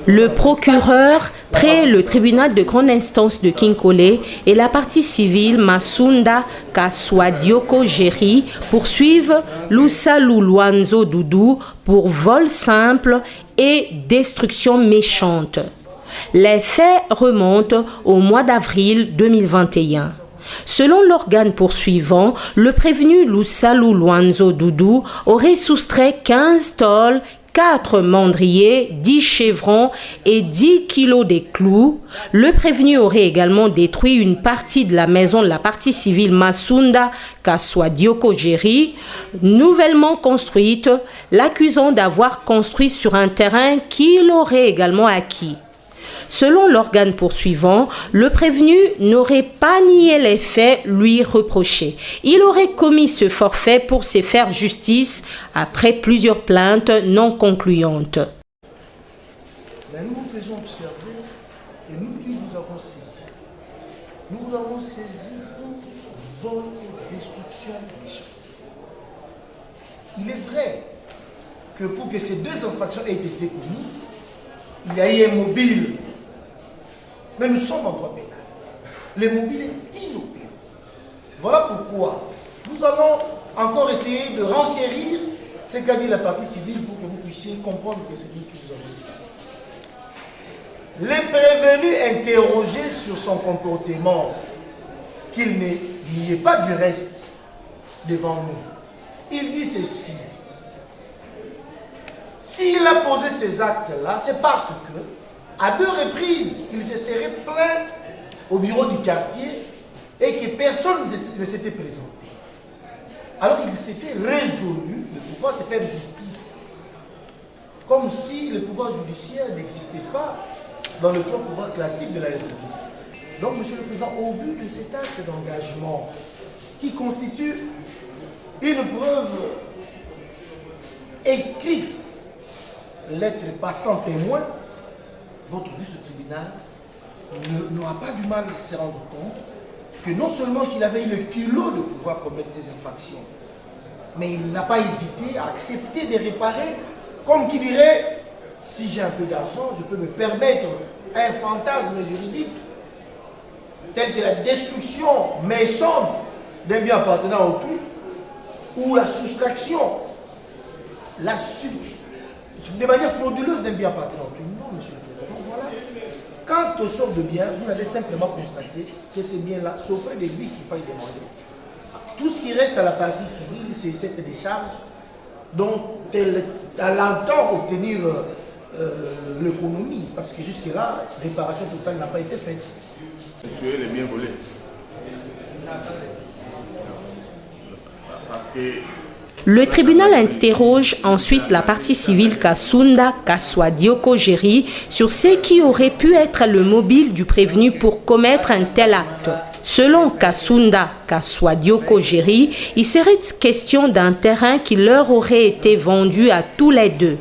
Le procureur, près le tribunal de grande instance de Kinkole et la partie civile Masunda Kaswadioko Géry poursuivent Lusalu Luanzo Doudou pour vol simple et destruction méchante. Les faits remontent au mois d'avril 2021. Selon l'organe poursuivant, le prévenu Lusalu Luanzo Doudou aurait soustrait 15 tôles, 4 mandriers, 10 chevrons et 10 kilos de clous. Le prévenu aurait également détruit une partie de la maison de la partie civile Masunda Kaswadioko Géry, nouvellement construite, l'accusant d'avoir construit sur un terrain qu'il aurait également acquis. Selon l'organe poursuivant, le prévenu n'aurait pas nié les faits lui reprochés. Il aurait commis ce forfait pour se faire justice après plusieurs plaintes non concluantes. Mais nous vous faisons observer et nous qui vous avons saisi. Nous vous avons saisi pour vol et destruction méchante. Il est vrai que pour que ces deux infractions aient été commises, il y a eu un mobile. Mais nous sommes en droit pénal. Le mobile est inopérant. Voilà pourquoi nous allons encore essayer de renchérir ce qu'a dit la partie civile pour que vous puissiez comprendre que c'est nous qui vous avons saisi. Le prévenu interrogé sur son comportement, qu'il n'y ait pas du reste devant nous, il dit ceci. S'il a posé ces actes-là, c'est parce que à 2 reprises, il se serait plaint au bureau du quartier et que personne ne s'était présenté. Alors qu'il s'était résolu de pouvoir se faire justice. Comme si le pouvoir judiciaire n'existait pas dans le 3 pouvoirs classiques de la République. Donc, Monsieur le Président, au vu de cet acte d'engagement qui constitue une preuve écrite, lettre passant témoin, votre auguste tribunal n'aura pas du mal à se rendre compte que non seulement qu'il avait eu le culot de pouvoir commettre ces infractions, mais il n'a pas hésité à accepter de réparer, comme qui dirait, si j'ai un peu d'argent, je peux me permettre un fantasme juridique tel que la destruction méchante d'un bien appartenant à autrui, ou la soustraction, de manière frauduleuse d'un bien appartenant à autrui. Non, Monsieur le Président. Donc voilà. Quant au sort de bien, vous avez simplement constaté que ces biens-là, c'est auprès de lui qu'il faille demander. Tout ce qui reste à la partie civile, c'est cette décharge dont elle entend obtenir l'économie, parce que jusque-là, réparation totale n'a pas été faite. Monsieur les biens volés. Parce que le tribunal interroge ensuite la partie civile Kasunda Kaswadioko Géry sur ce qui aurait pu être le mobile du prévenu pour commettre un tel acte. Selon Kasunda Kaswadioko Géry, il serait question d'un terrain qui leur aurait été vendu à tous les deux.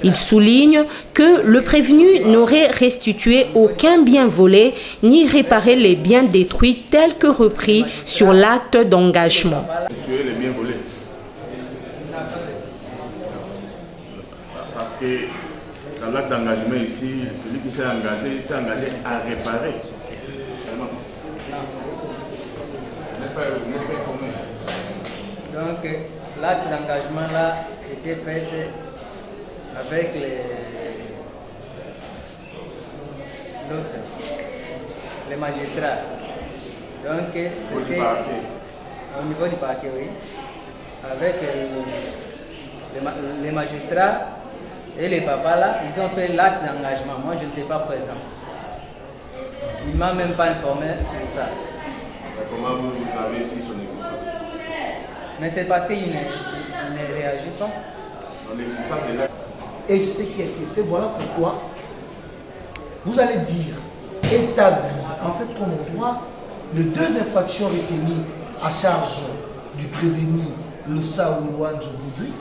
Il souligne que le prévenu n'aurait restitué aucun bien volé ni réparé les biens détruits tels que repris sur l'acte d'engagement. Monsieur les biens volés. Parce que dans l'acte d'engagement ici, celui qui s'est engagé à réparer. Donc l'acte d'engagement là était fait avec les magistrats. Donc c'était au niveau du parquet, oui, avec les magistrats et les papas là, ils ont fait l'acte d'engagement. Moi je n'étais pas présent. Il ne m'a même pas informé sur ça. Comment vous avez su son existence? Mais c'est parce qu'il ne réagit pas. Dans l'existence de l'acte. Et c'est ce qui a été fait. Voilà pourquoi vous allez dire établi. En fait, comme on voit, les 2 infractions retenues à charge du prévenu, le Saoulouan Djouboudri.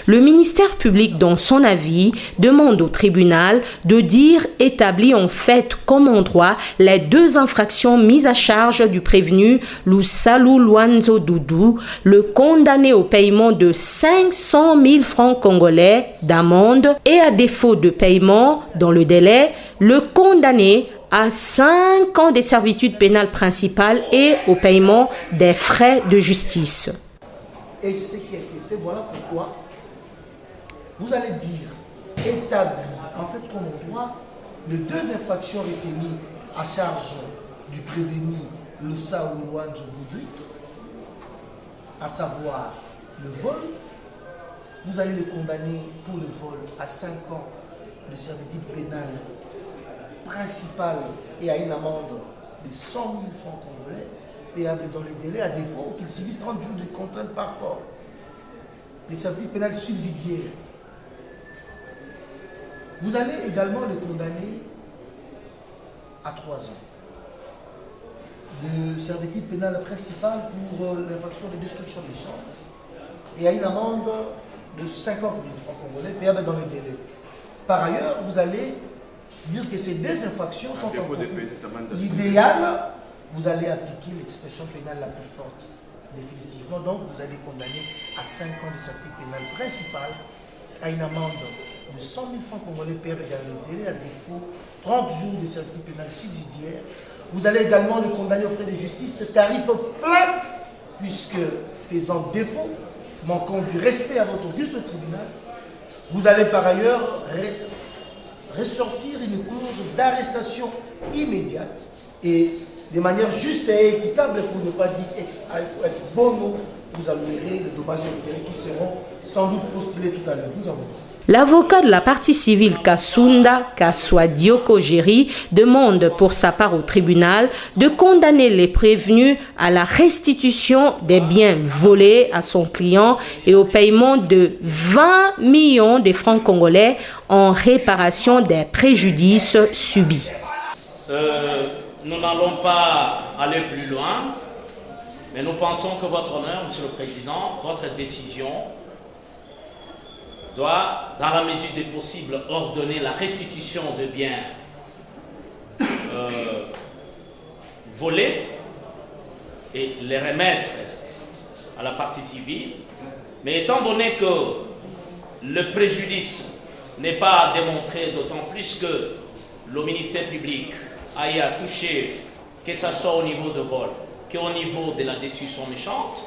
Le ministère public, dans son avis, demande au tribunal de dire établi en fait comme en droit les 2 infractions mises à charge du prévenu Lusalu Luanzo Doudou, le condamné au paiement de 500 000 francs congolais d'amende et à défaut de paiement dans le délai, le condamné à 5 ans de servitude pénale principale et au paiement des frais de justice. Et c'est ce qui a été fait, voilà pourquoi vous allez dire établi. En fait, comme on voit, les 2 infractions ont été mises à charge du prévenu Lusalu Luanzo Doudou, à savoir le vol. Vous allez le condamner pour le vol à 5 ans de servitude pénale principale et à une amende de 100 000 francs congolais, payable dans les délais, à défaut qu'il subisse 30 jours de contrainte par corps. Les servitudes pénales subsidiaires. Vous allez également le condamner à 3 ans de servitude pénale principale pour l'infraction de destruction des champs et à une amende de 50 000 francs congolais, payable dans les délais. Par ailleurs, vous allez dire que ces 2 infractions sont en l'idéal, vous allez appliquer l'expression pénale la plus forte, définitivement. Donc, vous allez condamner à 5 ans de servitude pénale principale, à une amende de 100 000 francs congolais payable dans le délai, à défaut 30 jours de servitude pénale subsidiaire. Vous allez également le condamner aux frais de justice, ce tarif plein, puisque faisant défaut, manquant du respect à votre auguste tribunal, vous allez par ailleurs ressortir une clause d'arrestation immédiate et de manière juste et équitable, pour ne pas dire être bono, vous allouerez les dommages et intérêts qui seront sans doute postulés tout à l'heure. Nous avons dit. L'avocat de la partie civile Kasunda Kaswadioko Géry demande pour sa part au tribunal de condamner les prévenus à la restitution des biens volés à son client et au paiement de 20 millions de francs congolais en réparation des préjudices subis. Nous n'allons pas aller plus loin, mais nous pensons que votre honneur, Monsieur le Président, votre décision doit, dans la mesure des possibles, ordonner la restitution de biens volés et les remettre à la partie civile. Mais étant donné que le préjudice n'est pas démontré, d'autant plus que le ministère public a touché, que ce soit au niveau de vol, qu'au niveau de la destruction méchante,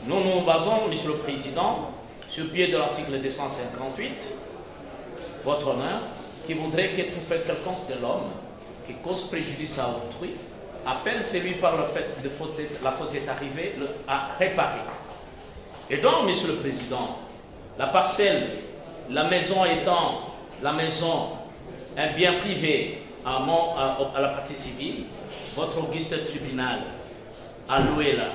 nous nous basons, Monsieur le Président, sur le pied de l'article 258, votre honneur, qui voudrait que tout fait quelconque de l'homme qui cause préjudice à autrui, appelle celui par le fait de la faute est arrivée à réparer. Et donc, Monsieur le Président, la parcelle, la maison étant la maison, un bien privé à la partie civile, votre auguste tribunal allouera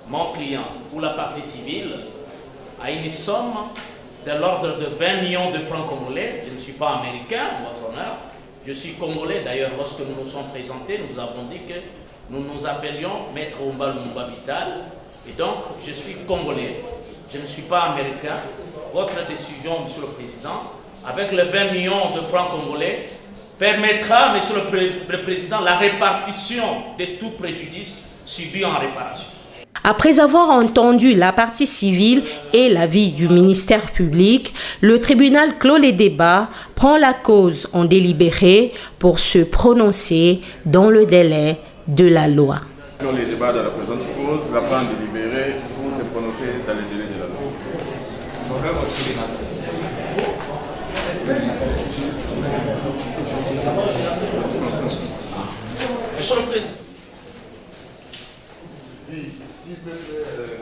mon client ou la partie civile à une somme de l'ordre de 20 millions de francs congolais. Je ne suis pas américain, votre honneur. Je suis congolais. D'ailleurs, lorsque nous nous sommes présentés, nous avons dit que nous nous appelions Maître Omba Lumumba Vital. Et donc, je suis congolais. Je ne suis pas américain. Votre décision, Monsieur le Président, avec les 20 millions de francs congolais, permettra, Monsieur le Président, la répartition de tout préjudice subi en réparation. Après avoir entendu la partie civile et l'avis du ministère public, le tribunal clôt les débats, prend la cause en délibéré pour se prononcer dans le délai de la loi. Dans les débats de la présente cause, la prend délibéré pour se prononcer dans le délai de la loi. Monsieur le Président. Oui, s'il peut plaît,